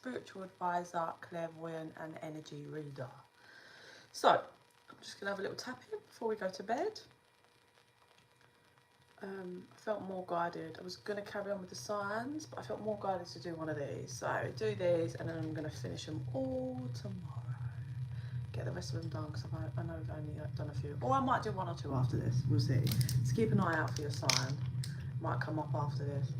spiritual advisor, clairvoyant and energy reader. So I'm just gonna have a little tap in before we go to bed. I felt more guided. I was gonna carry on with the signs, but I felt more guided to do one of these. So do these and then I'm gonna finish them all tomorrow. Get the rest of them done because I know I've only done a few. Or I might do one or two after this, we'll see. So keep an eye out for your sign. Might come up after this.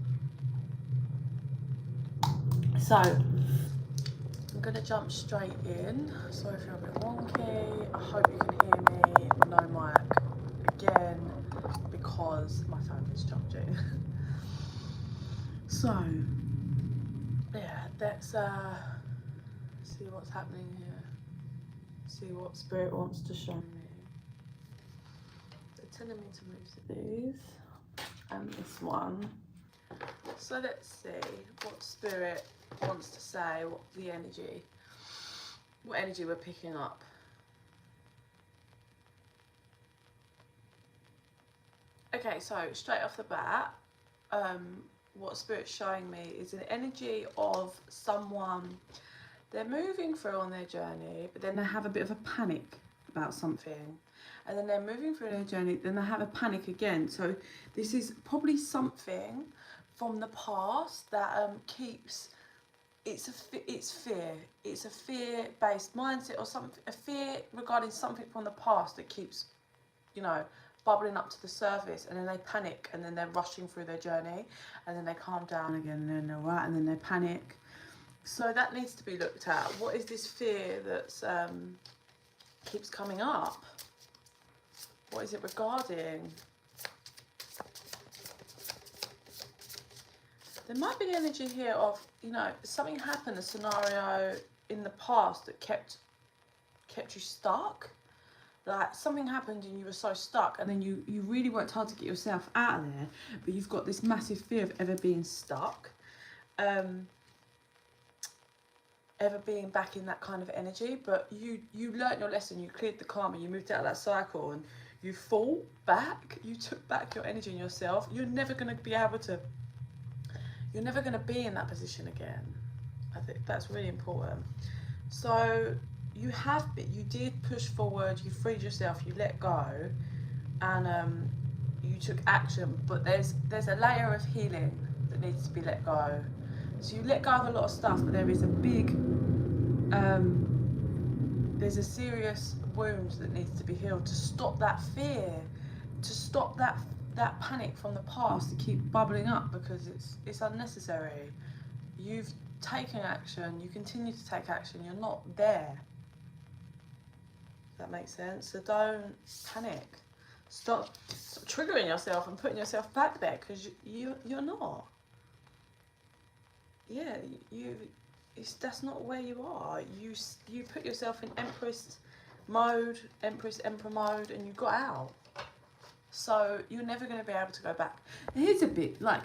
So I'm gonna jump straight in. Sorry if you're a bit wonky. I hope you can hear me. No mic again because my phone is charging. So yeah, let's see what's happening here. See what spirit wants to show me. They're telling me to move these and this one. So let's see what spirit wants to say, what energy we're picking up. Okay, so straight off the bat, what spirit's showing me is an energy of someone, they're moving through on their journey, but then they have a bit of a panic about something. And then they're moving through their journey, then they have a panic again. So this is probably something from the past that keeps, it's fear. It's a fear-based mindset or something, a fear regarding something from the past that keeps, you know, bubbling up to the surface, and then they panic, and then they're rushing through their journey, and then they calm down again, and then they're right, and then they panic. So that needs to be looked at. What is this fear that's keeps coming up? What is it regarding? There might be the energy here of, you know, something happened, a scenario in the past that kept you stuck. Like something happened and you were so stuck, and then you really worked hard to get yourself out of there, but you've got this massive fear of ever being stuck, ever being back in that kind of energy. But you learnt your lesson, you cleared the karma, you moved out of that cycle, and you fought back, you took back your energy and yourself. You're never going to be able to, you're never going to be in that position again. I think that's really important. So you did push forward, you freed yourself, you let go, and you took action, but there's a layer of healing that needs to be let go. So you let go of a lot of stuff, but there is a big, there's a serious wound that needs to be healed to stop that fear, to stop that panic from the past to keep bubbling up, because it's unnecessary. You've taken action, you continue to take action, you're not there. That makes sense. So don't panic. Stop triggering yourself and putting yourself back there, because you're not. Yeah, that's not where you are. You put yourself in emperor mode, and you got out. So you're never going to be able to go back. And here's a bit like,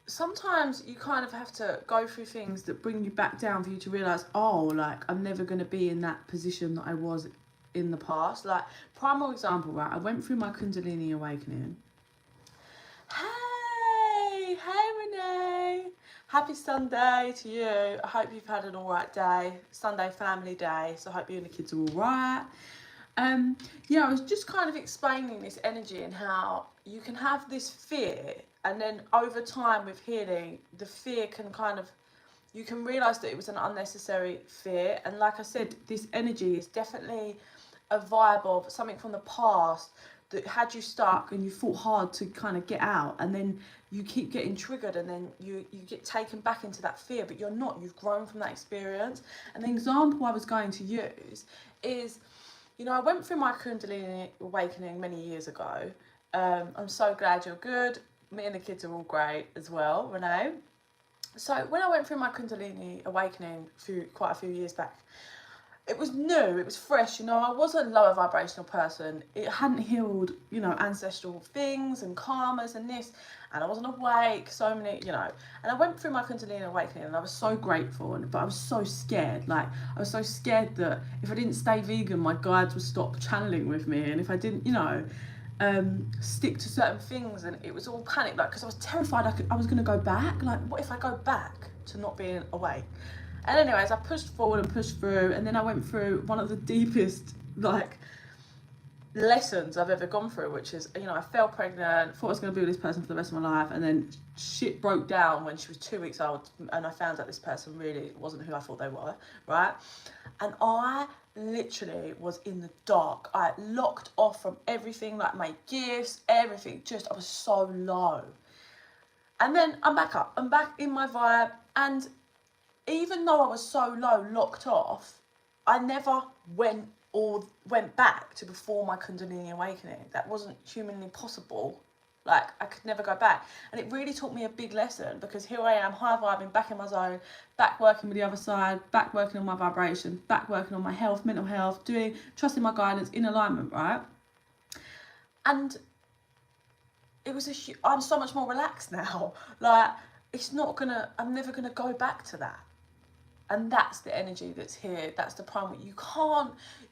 sometimes you kind of have to go through things that bring you back down for you to realise, oh, like, I'm never going to be in that position that I was in the past. Like, primal example, right? I went through my Kundalini awakening. Hey Renee. Happy Sunday to you. I hope you've had an all right day. Sunday family day. So I hope you and the kids are all right. Yeah, I was just kind of explaining this energy and how you can have this fear, and then over time with healing, the fear can kind of, you can realise that it was an unnecessary fear. And like I said, this energy is definitely a vibe of something from the past that had you stuck, and you fought hard to kind of get out, and then you keep getting triggered, and then you get taken back into that fear, but you're not. You've grown from that experience. And the example I was going to use is, you know, I went through my Kundalini awakening many years ago. I'm so glad you're good. Me and the kids are all great as well, Renee. So when I went through my Kundalini awakening quite a few years back, it was new, it was fresh, you know, I was a lower vibrational person. It hadn't healed, you know, ancestral things and karmas and this, and I wasn't awake, so many, you know. And I went through my Kundalini awakening, and I was so grateful, but I was so scared. Like, I was so scared that if I didn't stay vegan, my guides would stop channeling with me, and if I didn't, you know, stick to certain things, and it was all panic, like, because I was terrified I was going to go back. Like, what if I go back? to not being awake. And anyways, I pushed forward and pushed through, and then I went through one of the deepest, like, lessons I've ever gone through, which is, you know, I fell pregnant, thought I was going to be with this person for the rest of my life, and then shit broke down when she was 2 weeks old, and I found out this person really wasn't who I thought they were, right? And I literally was in the dark. I locked off from everything, like my gifts, everything. Just, I was so low. And then I'm back up. I'm back in my vibe. And even though I was so low, locked off, I never went back to before my Kundalini awakening. That wasn't humanly possible. Like, I could never go back. And it really taught me a big lesson, because here I am, high vibing, back in my zone, back working with the other side, back working on my vibration, back working on my health, mental health, trusting my guidance, in alignment, right? And it was I'm so much more relaxed now. Like, I'm never gonna go back to that. And that's the energy that's here. That's the prime.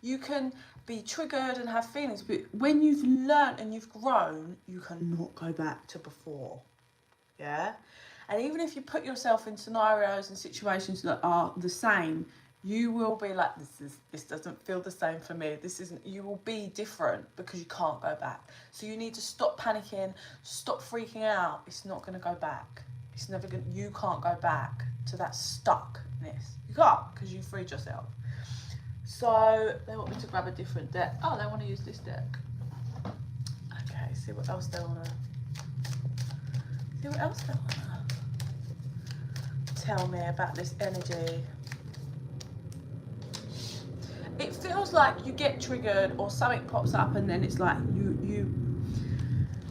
You can be triggered and have feelings, but when you've learned and you've grown, you cannot go back to before. Yeah? And even if you put yourself in scenarios and situations that are the same, you will be like, this doesn't feel the same for me. You will be different, because you can't go back. So you need to stop panicking, stop freaking out. It's not going to go back. You can't go back to that stuckness. You can't, because you freed yourself. So they want me to grab a different deck. Oh, they want to use this deck. Okay, see what else they want to tell me about this energy. It feels like you get triggered or something pops up, and then it's like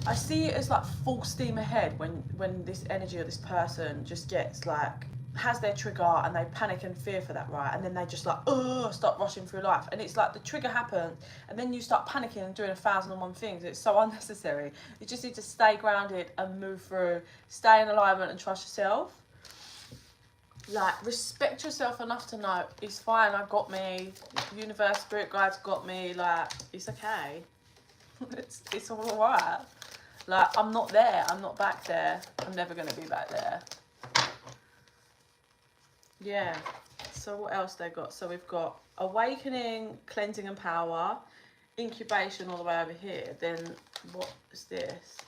I see it as like full steam ahead when this energy or this person just gets like, has their trigger, and they panic and fear for that, right? And then they just like, start rushing through life. And it's like the trigger happens, and then you start panicking and doing 1,001 things. It's so unnecessary. You just need to stay grounded and move through, stay in alignment and trust yourself. Like, respect yourself enough to know it's fine, I got me, universe, spirit guides got me, like, it's okay. it's all right. Like, I'm not there, I'm not back there, I'm never going to be back there. Yeah, so what else they got? So we've got awakening, cleansing and power, incubation all the way over here. Then what is this?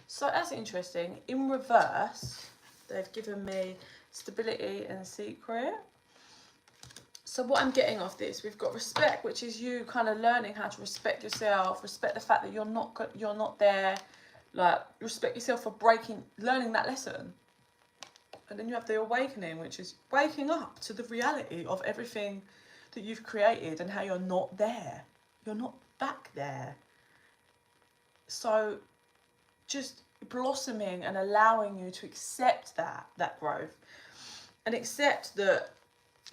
So that's interesting. In reverse, they've given me stability and secret. So what I'm getting off this, we've got respect, which is you kind of learning how to respect yourself, respect the fact that you're not there, like, respect yourself for learning that lesson. And then you have the awakening, which is waking up to the reality of everything that you've created and how you're not there. You're not back there. So just blossoming and allowing you to accept that growth, and accept that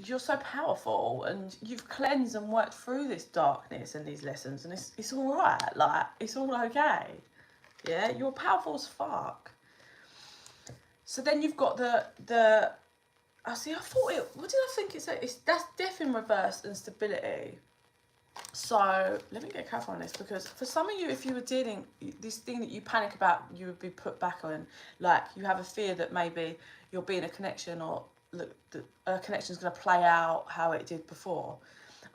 you're so powerful and you've cleansed and worked through this darkness and these lessons, and it's all right. Like, it's all okay. Yeah, you're powerful as fuck. So then you've got the I see, I thought what did I think it said? That's death in reverse and stability. So let me get careful on this, because for some of you, if you were dealing this thing that you panic about, you would be put back on, like, you have a fear that maybe you'll be in a connection, or a connection is going to play out how it did before.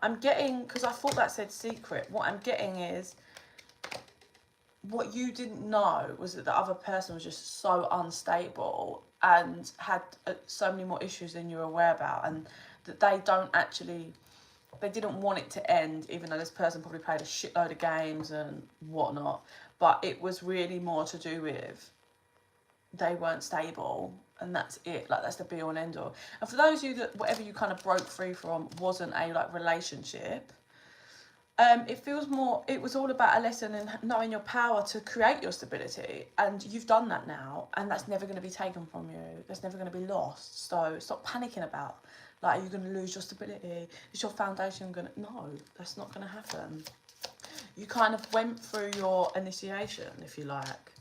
I'm getting, because I thought that said secret, what I'm getting is, what you didn't know was that the other person was just so unstable and had so many more issues than you were aware about, and that they didn't want it to end, even though this person probably played a shitload of games and whatnot. But it was really more to do with they weren't stable, and that's it. Like, that's the be all and end all. And for those of you that whatever you kind of broke free from wasn't a like relationship, it was all about a lesson in knowing your power to create your stability, and you've done that now, and that's never going to be taken from you. That's never going to be lost. So stop panicking about, like, are you going to lose your stability? Is your foundation going to... No, that's not going to happen. You kind of went through your initiation, if you like,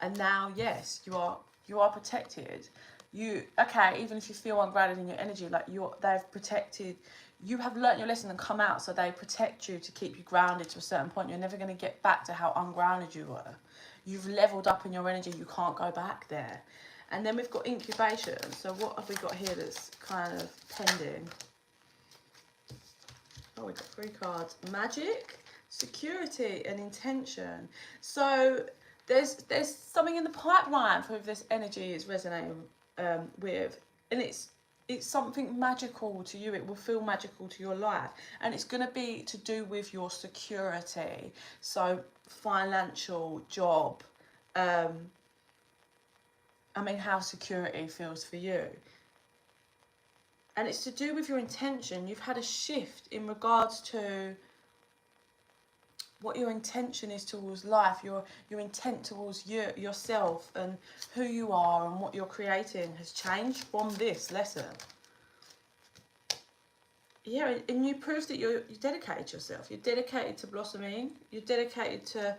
and now, yes, you are protected. Even if you feel ungrounded in your energy, like, they've protected. You have learnt your lesson and come out, so they protect you to keep you grounded to a certain point. You're never going to get back to how ungrounded you were. You've leveled up in your energy. You can't go back there. And then we've got incubation. So what have we got here that's kind of pending? Oh, we've got 3 cards. Magic, security, and intention. So there's something in the pipeline for if this energy is resonating with, and it's something magical to you. It will feel magical to your life, and it's going to be to do with your security. So financial, job, I mean, how security feels for you. And it's to do with your intention. You've had a shift in regards to what your intention is towards life, your intent towards yourself and who you are and what you're creating has changed from this lesson. Yeah, and you prove that you're dedicated to yourself. You're dedicated to blossoming. You're dedicated to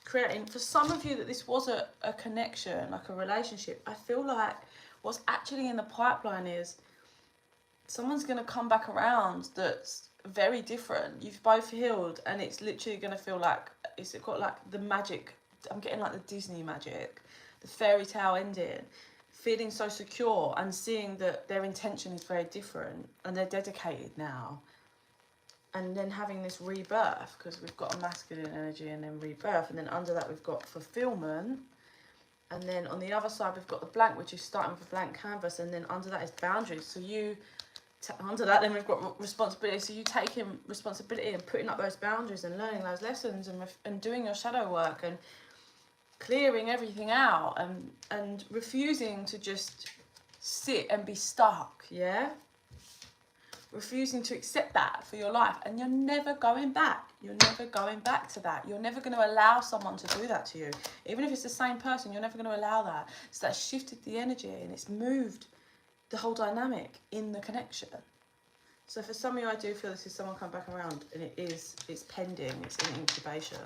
creating. For some of you that this was a connection, like a relationship, I feel like what's actually in the pipeline is someone's going to come back around that's very different. You've both healed, and it's literally going to feel like it's got like the magic. I'm getting like the Disney magic, the fairy tale ending, feeling so secure and seeing that their intention is very different and they're dedicated now. And then having this rebirth, because we've got a masculine energy and then rebirth, and then under that we've got fulfillment. And then on the other side we've got the blank, which is starting with a blank canvas, and then under that is boundaries. So you under that then we've got responsibility. So you taking responsibility and putting up those boundaries and learning those lessons and doing your shadow work and clearing everything out and refusing to just sit and be stuck. Yeah, refusing to accept that for your life, and you're never going back. You're never going back to that. You're never going to allow someone to do that to you, even if it's the same person. You're never going to allow that. So that shifted the energy and it's moved the whole dynamic in the connection. So for some of you, I do feel this is someone come back around, and it's pending, it's in incubation.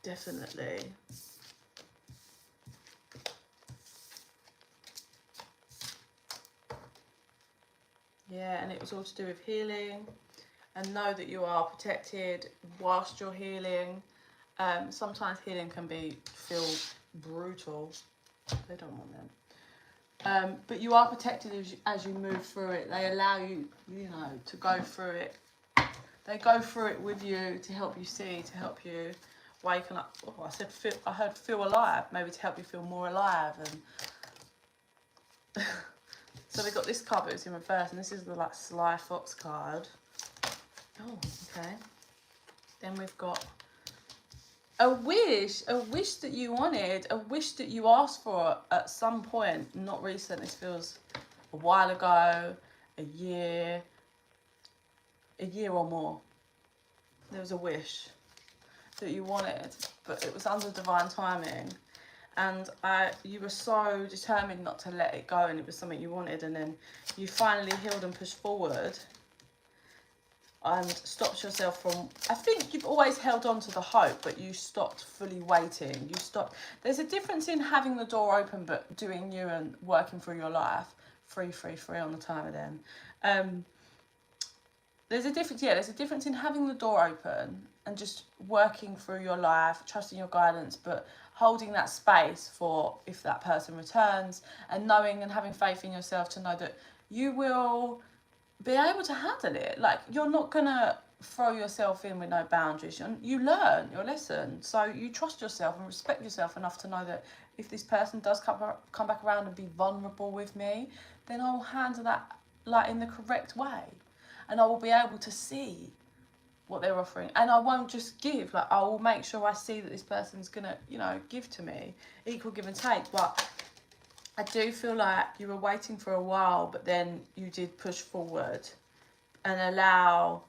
Definitely. Yeah, and it was all to do with healing, and know that you are protected whilst you're healing. Sometimes healing can feel brutal. They don't want them. But you are protected as you move through it. They allow you, to go through it. They go through it with you to help you see, to help you waken up. Oh, I heard feel alive. Maybe to help you feel more alive. And so we got this card, but it's in reverse, and this is the Sly Fox card. Oh, okay. Then we've got a wish that you wanted, a wish that you asked for at some point, not recent. This feels a while ago, a year or more. There was a wish that you wanted, but it was under divine timing, and you were so determined not to let it go, and it was something you wanted, and then you finally healed and pushed forward and stopped yourself from, I think you've always held on to the hope, but you stopped fully waiting. You stopped. There's a difference in having the door open but doing you and working through your life. Free on the timer then. There's a difference in having the door open and just working through your life, trusting your guidance, but holding that space for if that person returns, and knowing and having faith in yourself to know that you will be able to handle it. Like, you're not gonna throw yourself in with no boundaries. You learn your lesson, so you trust yourself and respect yourself enough to know that if this person does come back around and be vulnerable with me, then I will handle that like in the correct way, and I will be able to see what they're offering, and I won't just give. Like, I will make sure I see that this person's gonna give to me, equal give and take. But I do feel like you were waiting for a while, but then you did push forward and allow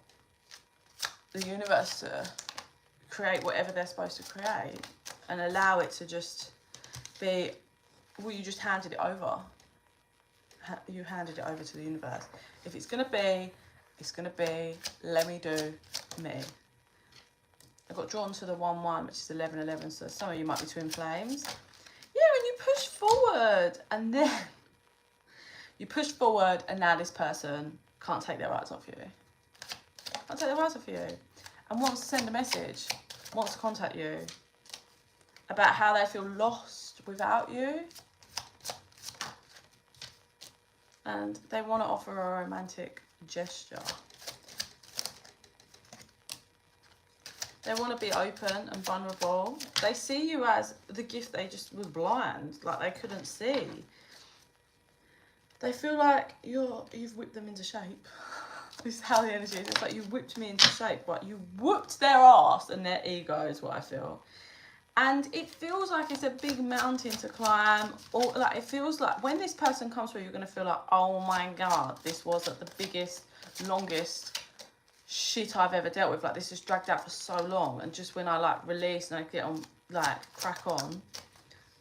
the universe to create whatever they're supposed to create, and allow it to just be, well, you just handed it over. You handed it over to the universe. If it's going to be, it's going to be. Let me do me. I got drawn to the 1-1, which is 11-11, so some of you might be twin flames. Yeah, and you push forward, and then you push forward, and now this person can't take their eyes off you. Can't take their eyes off you. And wants to send a message, wants to contact you about how they feel lost without you. And they want to offer a romantic gesture. They want to be open and vulnerable. They see you as the gift they just was blind, like they couldn't see. They feel like you've whipped them into shape. This is how the energy is. It's like you whipped me into shape, but you whooped their ass and their ego is what I feel. And it feels like it's a big mountain to climb, or like it feels like when this person comes through, you're going to feel like, oh my God, this was like the biggest, longest shit I've ever dealt with. Like this has dragged out for so long. And just when I like release and I get on, like crack on,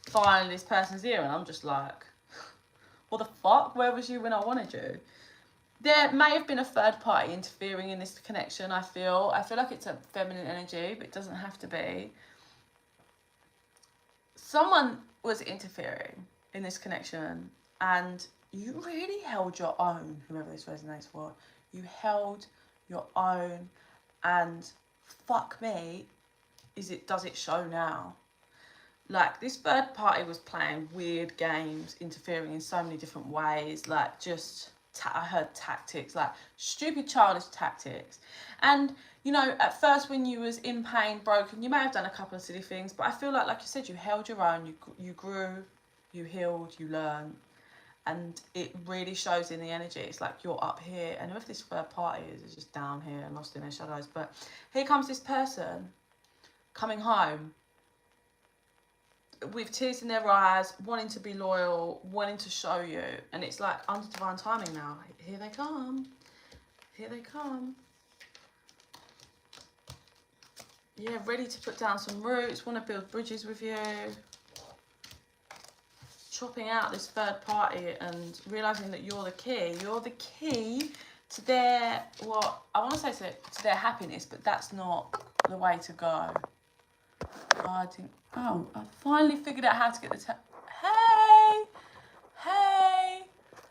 finally this person's here and I'm just like, what the fuck? Where was you when I wanted you? There may have been a third party interfering in this connection, I feel. I feel like it's a feminine energy, but it doesn't have to be. Someone was interfering in this connection and you really held your own, whoever this resonates for. You held your own, and fuck me, does it show now? Like this third party was playing weird games, interfering in so many different ways, like just I heard tactics, like stupid childish tactics. And you know, at first when you was in pain, broken, you may have done a couple of silly things, but I feel like you said, you held your own, you grew, you healed, you learned, and it really shows in the energy. It's like you're up here, and whoever this third party is just down here and lost in their shadows. But here comes this person coming home with tears in their eyes, wanting to be loyal, wanting to show you, and it's like under divine timing now. Here they come. Here they come. Yeah, ready to put down some roots, want to build bridges with you. Chopping out this third party and realising that you're the key. You're the key to their, what I want to say to their happiness, but that's not the way to go. I finally figured out how to get the Hey!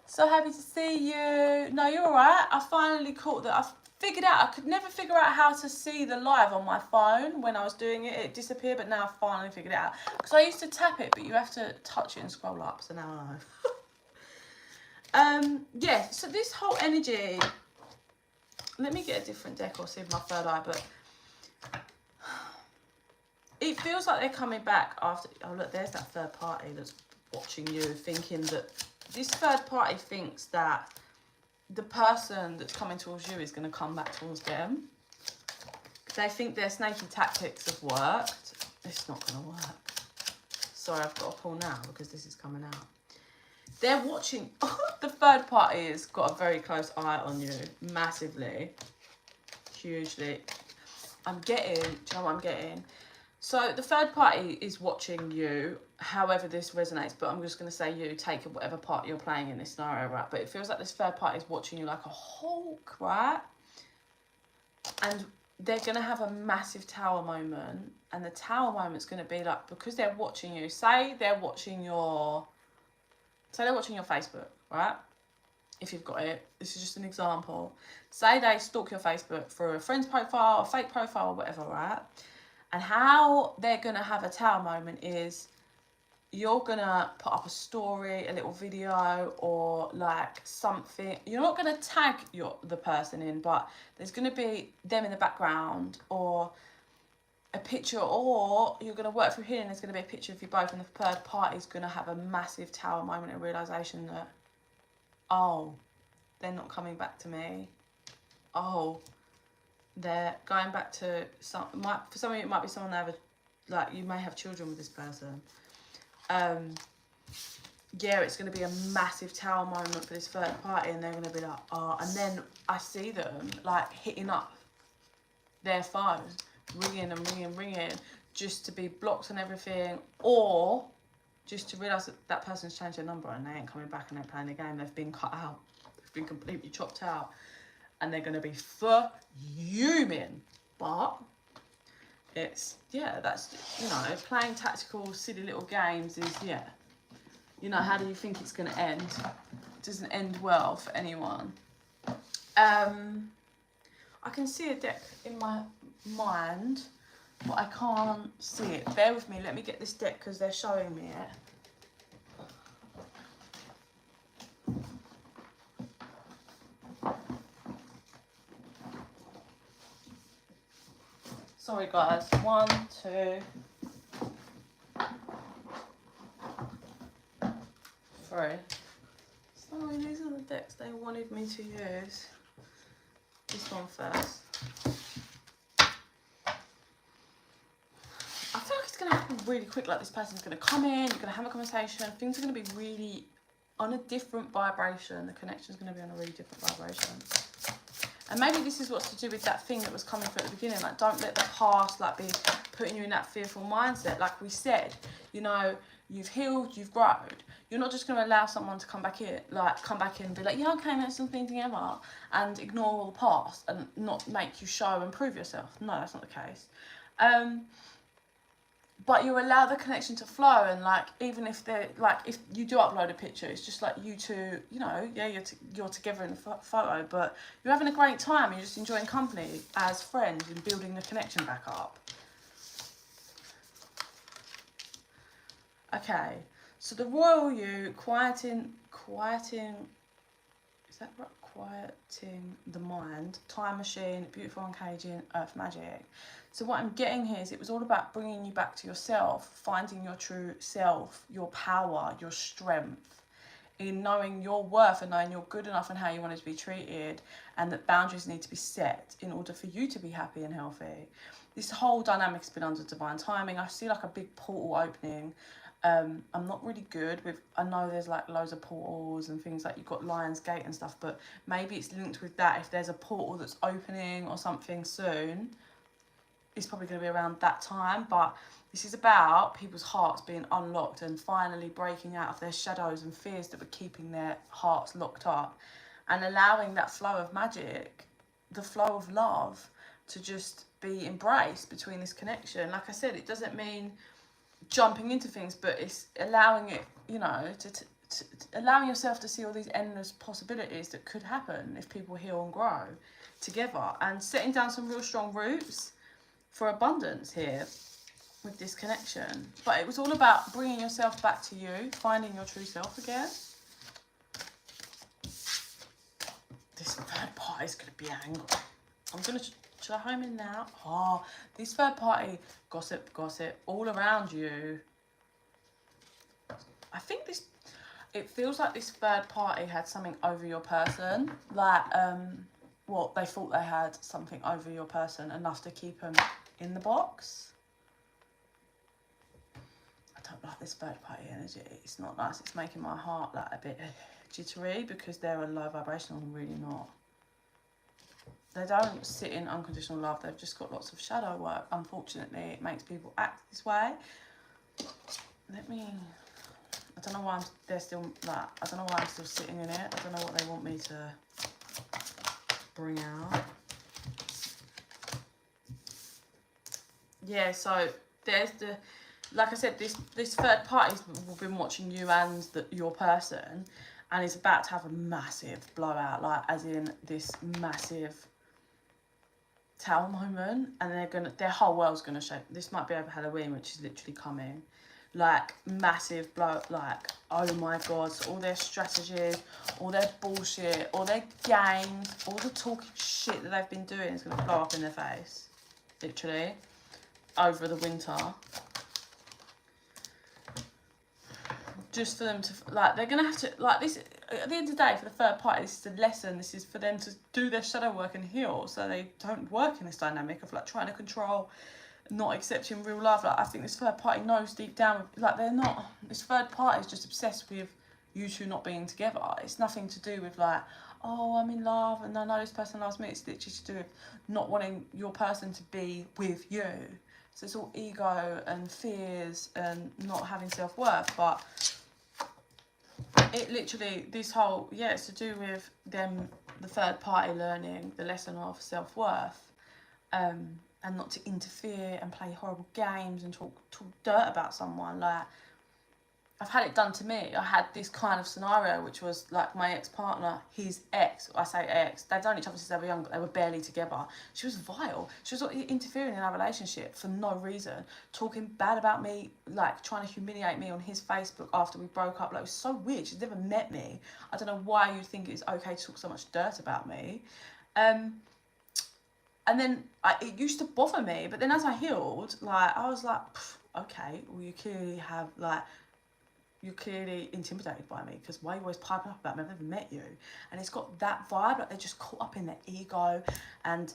So happy to see you. No, you're alright. I finally caught that. I figured out, I could never figure out how to see the live on my phone when I was doing it. It disappeared, but now I finally figured it out. Because I used to tap it, but you have to touch it and scroll up, so now I know. Yeah, so this whole energy, let me get a different deck or see if my third eye, but it feels like they're coming back after, oh look, there's that third party that's watching you, thinking that, this third party thinks that the person that's coming towards you is going to come back towards them. They think their snaky tactics have worked. It's not going to work. Sorry, I've got to pull now because this is coming out. They're watching. The third party has got a very close eye on you, massively, hugely. Do you know what I'm getting? So the third party is watching you, however this resonates, but I'm just going to say you, take whatever part you're playing in this scenario, right? But it feels like this third party is watching you like a hawk, right? And they're going to have a massive tower moment, and the tower moment's going to be like, because they're watching you, say they're watching your Facebook, right? If you've got it, this is just an example. Say they stalk your Facebook for a friend's profile, a fake profile, or whatever, right? And how they're going to have a tower moment is you're going to put up a story, a little video, or like something. You're not going to tag the person in, but there's going to be them in the background, or a picture, or you're going to work through here and there's going to be a picture of you both, and the third party is going to have a massive tower moment of realisation that, oh, they're not coming back to me. Oh, they're going back to for some of you it might be someone they have like you may have children with this person. Yeah, it's going to be a massive tower moment for this third party, and they're going to be like, oh, and then I see them like hitting up their phone, ringing and ringing, just to be blocked and everything, or just to realise that that person's changed their number and they ain't coming back and they're playing the game. They've been cut out, they've been completely chopped out, and they're going to be fuming. But it's, yeah, that's, you know, playing tactical silly little games is, yeah, you know, how do you think it's going to end? It doesn't end well for anyone. I can see a deck in my mind but I can't see it. Bear with me, let me get this deck because they're showing me it. Sorry guys, 1, 2, 3. Sorry, these are the decks they wanted me to use. This one first. I feel like it's going to happen really quick, like this person's going to come in, you're going to have a conversation, things are going to be really on a different vibration, the connection's going to be on a really different vibration. And maybe this is what's to do with that thing that was coming through at the beginning, like don't let the past like be putting you in that fearful mindset. Like we said, you know, you've healed, you've grown. You're not just going to allow someone to come back in and be like, yeah, okay, let's do something together, and ignore all the past and not make you show and prove yourself. No, that's not the case. But you allow the connection to flow, and like even if they're like, if you do upload a picture, it's just like you two, you know, yeah, you're together in the photo, but you're having a great time. You're just enjoying company as friends and building the connection back up. Okay, so the royal you quieting. Is that right? Quieting the mind, time machine, beautiful uncaging, earth magic. So what I'm getting here is it was all about bringing you back to yourself, finding your true self, your power, your strength, in knowing your worth and knowing you're good enough and how you want to be treated, and that boundaries need to be set in order for you to be happy and healthy. This whole dynamic's been under divine timing. I see like a big portal opening. I'm not really good with, I know there's like loads of portals and things like you've got Lion's Gate and stuff, but maybe it's linked with that. If there's a portal that's opening or something soon, it's probably going to be around that time. But this is about people's hearts being unlocked and finally breaking out of their shadows and fears that were keeping their hearts locked up, and allowing that flow of magic, the flow of love, to just be embraced between this connection. Like I said, it doesn't mean jumping into things, but it's allowing it, you know, to allowing yourself to see all these endless possibilities that could happen if people heal and grow together, and setting down some real strong roots for abundance here with this connection. But it was all about bringing yourself back to you, finding your true self again. This third party is going to be angry. I'm going to should I home in now? Oh, this third party, gossip, all around you. I think this, it feels like this third party had something over your person. Like, well, they thought they had something over your person, enough to keep them in the box. I don't like this third party energy. It's not nice. It's making my heart like a bit jittery because they're a low vibrational and really not. They don't sit in unconditional love. They've just got lots of shadow work. Unfortunately, it makes people act this way. I don't know why they're still like, I don't know why I'm still sitting in it. I don't know what they want me to bring out. Yeah, so there's the, like I said, this third party's been watching you and your person, and is about to have a massive blowout, like as in this massive tower moment, and their whole world's gonna shake. This might be over Halloween, which is literally coming. Like massive blow, like oh my god, so all their strategies, all their bullshit, all their games, all the talking shit that they've been doing is gonna blow up in their face, literally, over the winter. Just for them to, like, they're gonna have to, like, this, at the end of the day, for the third party, this is a lesson. This is for them to do their shadow work and heal, so they don't work in this dynamic of like trying to control, not accepting real love. Like, I think this third party knows deep down, like, they're not, this third party is just obsessed with you two not being together. It's nothing to do with like, oh, I'm in love and I know this person loves me. It's literally to do with not wanting your person to be with you. So it's all ego and fears and not having self-worth. But it literally, this whole, yeah, it's to do with them, the third party, learning the lesson of self-worth, and not to interfere and play horrible games and talk dirt about someone. Like, I've had it done to me. I had this kind of scenario, which was like my ex-partner, his ex, I say ex, they'd known each other since they were young, but they were barely together. She was vile. She was interfering in our relationship for no reason, talking bad about me, like trying to humiliate me on his Facebook after we broke up. Like, it was so weird. She's never met me. I don't know why you think it's okay to talk so much dirt about me. And then it used to bother me, but then as I healed, like, I was like, okay, well, you clearly have, like, you're clearly intimidated by me, because why are you always piping up about me? I've never met you. And it's got that vibe, like they're just caught up in their ego and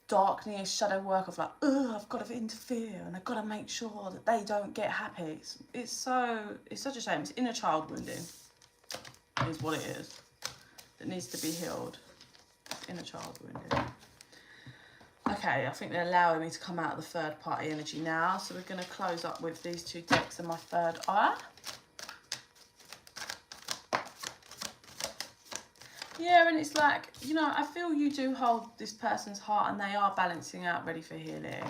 darkness, shadow work of like, oh, I've got to interfere and I've got to make sure that they don't get happy. It's such a shame. It's inner child wounding is what it is that needs to be healed. Inner child wounding. Okay, I think they're allowing me to come out of the third party energy now. So we're going to close up with these two decks and my third eye. Yeah, and it's like, you know, I feel you do hold this person's heart and they are balancing out, ready for healing.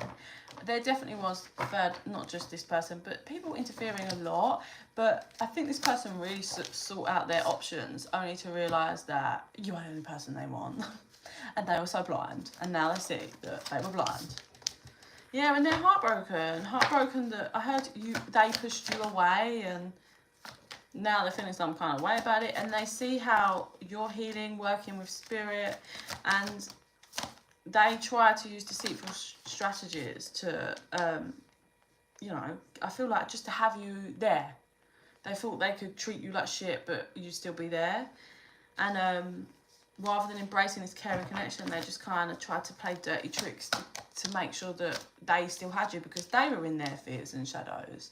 There definitely was third, not just this person, but people interfering a lot. But I think this person really sought out their options, only to realise that you are the only person they want. And they were so blind. And now they see that they were blind. Yeah, and they're heartbroken. Heartbroken that I heard they pushed you away, and now they're feeling some kind of way about it, and they see how you're healing, working with spirit, and they try to use deceitful strategies to, you know, I feel like just to have you there. They thought they could treat you like shit, but you'd still be there. And rather than embracing this caring connection, they just kind of tried to play dirty tricks to make sure that they still had you, because they were in their fears and shadows.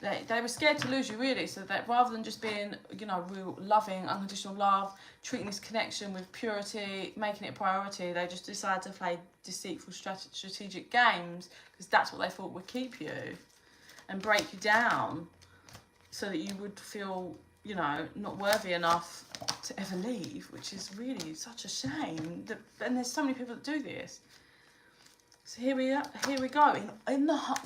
They were scared to lose you, really, so that rather than just being, you know, real loving, unconditional love, treating this connection with purity, making it a priority, they just decided to play deceitful strategic games, because that's what they thought would keep you and break you down, so that you would feel, you know, not worthy enough to ever leave, which is really such a shame. And there's so many people that do this. So here we go.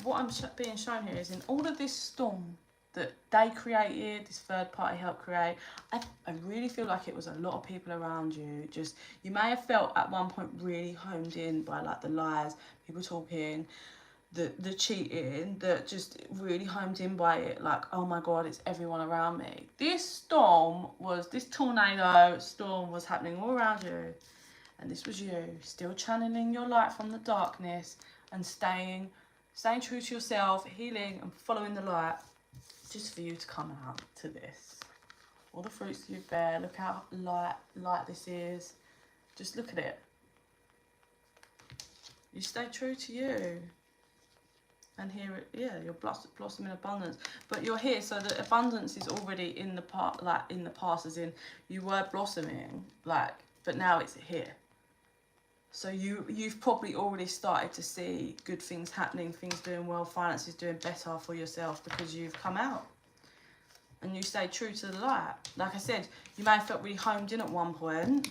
What I'm being shown here is in all of this storm that they created, this third party helped create, I really feel like it was a lot of people around you. Just, you may have felt at one point really homed in by like the lies, people talking, the cheating, that just really homed in by it, like, oh my god, it's everyone around me. This tornado storm was happening all around you. And this was you, still channeling your light from the darkness and staying true to yourself, healing and following the light, just for you to come out to this. All the fruits you bear, look how light this is. Just look at it. You stay true to you. And here, yeah, you're blossoming abundance. But you're here, so the abundance is already in the past, as in you were blossoming, like, but now it's here. So you've probably already started to see good things happening, things doing well, finances doing better for yourself, because you've come out and you stay true to the light. Like I said, you may have felt really homed in at one point,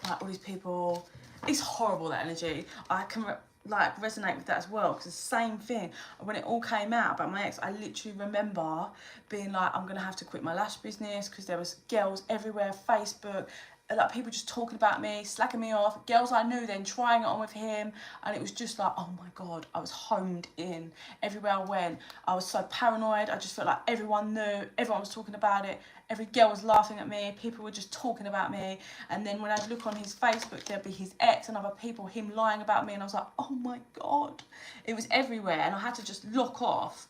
like all these people. It's horrible, that energy. I can resonate with that as well, because the same thing, when it all came out about my ex, I literally remember being like, I'm gonna have to quit my lash business, because there was girls everywhere, Facebook, like people just talking about me, slacking me off, girls I knew then trying it on with him, and it was just like, oh my god, I was homed in. Everywhere I went, I was so paranoid. I just felt like everyone knew, everyone was talking about it, every girl was laughing at me, people were just talking about me. And then when I'd look on his Facebook, there'd be his ex and other people, him lying about me, and I was like, oh my god. It was everywhere, and I had to just lock off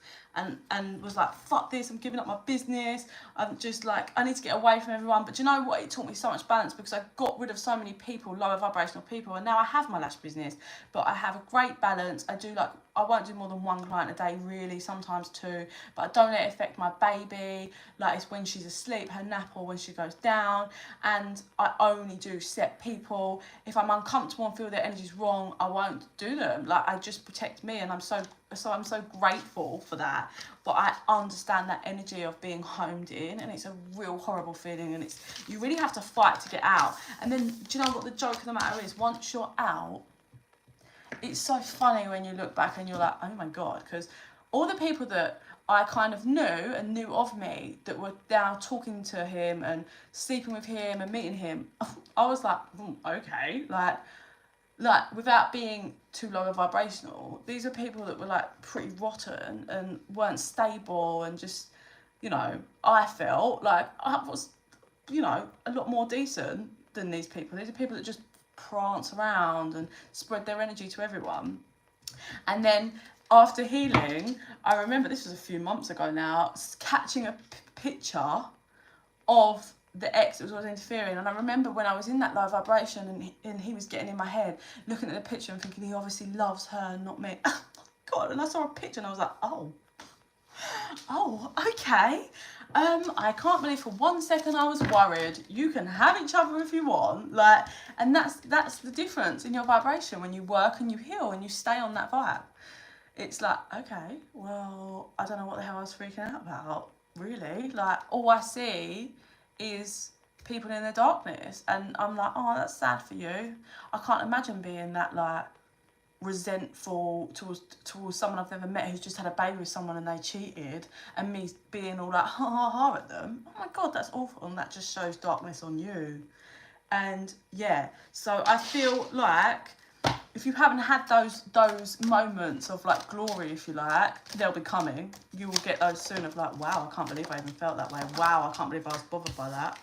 and was like, fuck this, I'm giving up my business. I'm just like, I need to get away from everyone. But do you know what? It taught me so much balance, because I got rid of so many people, lower vibrational people, and now I have my lash business, but I have a great balance. I do, like, I won't do more than one client a day, really, sometimes two, but I don't let it affect my baby. Like, it's when she's asleep, her nap, or when she goes down, and I only do set people. If I'm uncomfortable and feel their energy's wrong, I won't do them. Like, I just protect me, and I'm so grateful for that. But I understand that energy of being homed in, and it's a real horrible feeling, and you really have to fight to get out. And then, do you know what the joke of the matter is? Once you're out, it's so funny when you look back and you're like, oh my god, because all the people that I kind of knew of me that were now talking to him and sleeping with him and meeting him, I was like, okay, like without being too low vibrational, these are people that were like pretty rotten and weren't stable, and just, you know, I felt like I was, you know, a lot more decent than these people. These are people that just prance around and spread their energy to everyone. And then after healing, I remember, this was a few months ago now, catching a picture of the ex that was always interfering. And I remember when I was in that low vibration and he was getting in my head, looking at the picture and thinking he obviously loves her, not me. God, and I saw a picture and I was like, oh, okay. I can't believe for 1 second I was worried. You can have each other if you want, like, and that's the difference in your vibration when you work and you heal and you stay on that vibe. It's like, okay, well, I don't know what the hell I was freaking out about, really. Like, all I see is people in the darkness, and I'm like, oh, that's sad for you. I can't imagine being that, like, resentful towards someone I've never met who's just had a baby with someone and they cheated, and me being all like ha ha ha at them. Oh my God, that's awful, and that just shows darkness on you. And yeah, so I feel like if you haven't had those moments of like glory, if you like, they'll be coming. You will get those soon of like, wow, I can't believe I even felt that way. Wow, I can't believe I was bothered by that.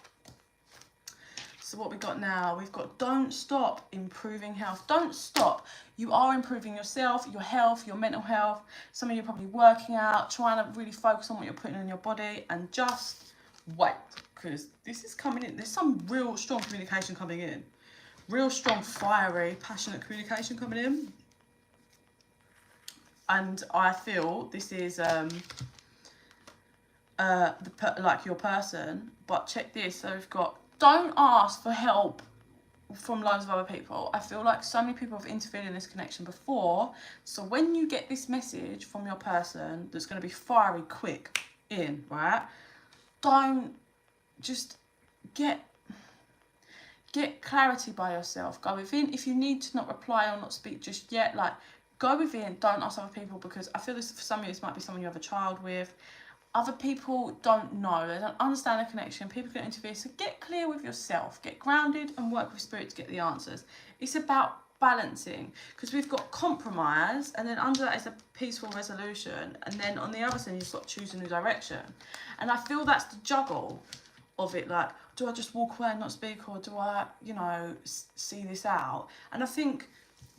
So what we got now, we've got don't stop improving health. Don't stop. You are improving yourself, your health, your mental health. Some of you are probably working out, trying to really focus on what you're putting in your body, and just wait, because this is coming in. There's some real strong communication coming in. Real strong, fiery, passionate communication coming in. And I feel this is like your person. But check this. So we've got, don't ask for help from loads of other people. I feel like so many people have interfered in this connection before. So when you get this message from your person that's going to be fiery, quick in, right? Don't just get clarity by yourself. Go within. If you need to not reply or not speak just yet, like, go within. Don't ask other people, because I feel this for some of you, this might be someone you have a child with. Other people don't know, they don't understand the connection. People can interfere. So get clear with yourself, get grounded, and work with spirit to get the answers. It's about balancing, because we've got compromise, and then under that is a peaceful resolution, and then on the other side you've got to choose a new direction. And I feel that's the juggle of it. Like, do I just walk away and not speak, or do I, you know, see this out? And I think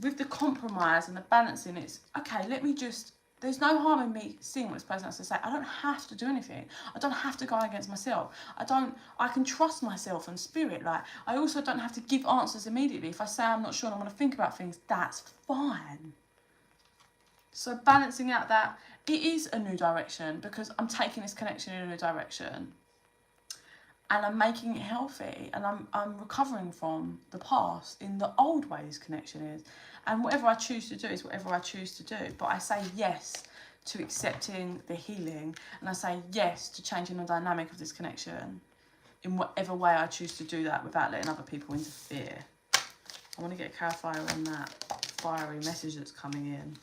with the compromise and the balancing, it's okay, let me just, there's no harm in me seeing what this person has to say. I don't have to do anything. I don't have to go against myself. I can trust myself and spirit. Like, I also don't have to give answers immediately. If I say I'm not sure and I want to think about things, that's fine. So balancing out that, it is a new direction, because I'm taking this connection in a new direction. And I'm making it healthy, and I'm recovering from the past in the old ways connection is. And whatever I choose to do is whatever I choose to do. But I say yes to accepting the healing, and I say yes to changing the dynamic of this connection in whatever way I choose to do that, without letting other people interfere. I want to get a clarifier on that fiery message that's coming in.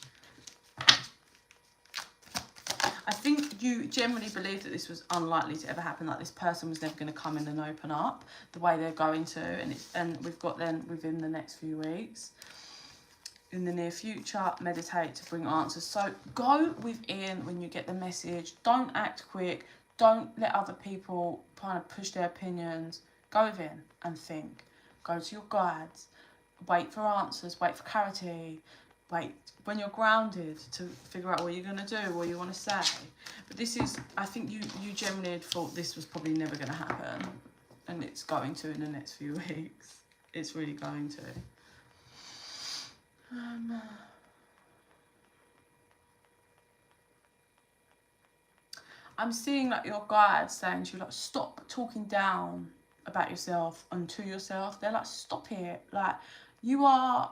I think you generally believe that this was unlikely to ever happen, like this person was never going to come in and open up the way they're going to, and we've got then within the next few weeks. In the near future, meditate to bring answers. So go within when you get the message. Don't act quick. Don't let other people kind of push their opinions. Go within and think. Go to your guides. Wait for answers. Wait for clarity. Wait when you're grounded to figure out what you're going to do, what you want to say. But this is, I think you generally thought this was probably never going to happen, and it's going to in the next few weeks. It's really going to. I'm seeing like your guides saying to you, like, stop talking down about yourself and to yourself. They're like, stop it. Like, you are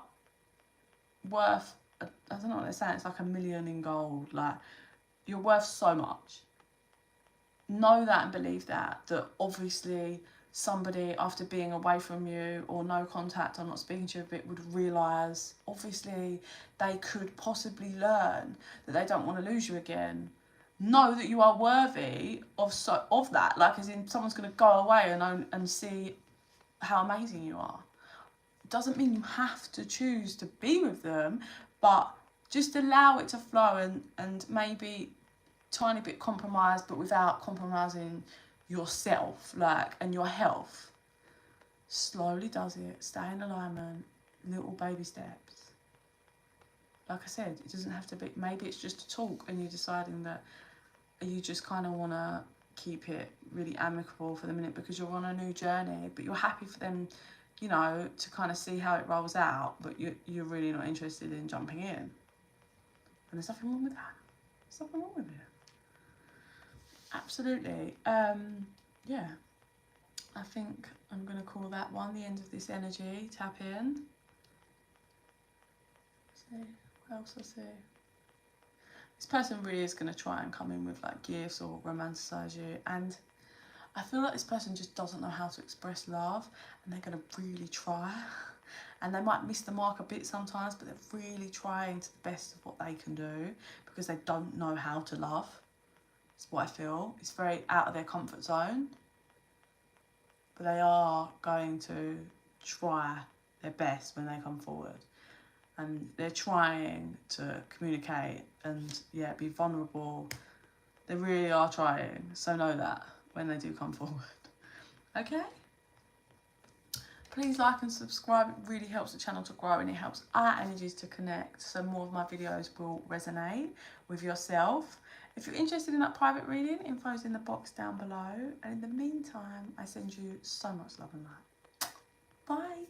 worth, I don't know what they're saying, it's like 1 million in gold. Like, you're worth so much. Know that and believe that obviously somebody, after being away from you or no contact or not speaking to you a bit, would realise, obviously they could possibly learn that they don't want to lose you again. know that you are worthy of that. Like, as in, someone's going to go away and see how amazing you are. Doesn't mean you have to choose to be with them, but just allow it to flow, and maybe tiny bit compromise, but without compromising yourself, like, and your health. Slowly does it. Stay in alignment. Little baby steps. Like I said, it doesn't have to be, maybe it's just a talk and you're deciding that you just kind of want to keep it really amicable for the minute because you're on a new journey, but you're happy for them, you know, to kind of see how it rolls out, but you're really not interested in jumping in. And there's nothing wrong with that. There's nothing wrong with it. Absolutely. Yeah. I think I'm going to call that one the end of this energy. Tap in. See what else I see. This person really is going to try and come in with like gifts or romanticize you, and I feel like this person just doesn't know how to express love, and they're going to really try, and they might miss the mark a bit sometimes, but they're really trying to the best of what they can do because they don't know how to love. That's what I feel. It's very out of their comfort zone, but they are going to try their best when they come forward. And they're trying to communicate and, yeah, be vulnerable. They really are trying. So know that when they do come forward. Okay? Please like and subscribe. It really helps the channel to grow and it helps our energies to connect. So more of my videos will resonate with yourself. If you're interested in that private reading, info's in the box down below. And in the meantime, I send you so much love and light. Bye.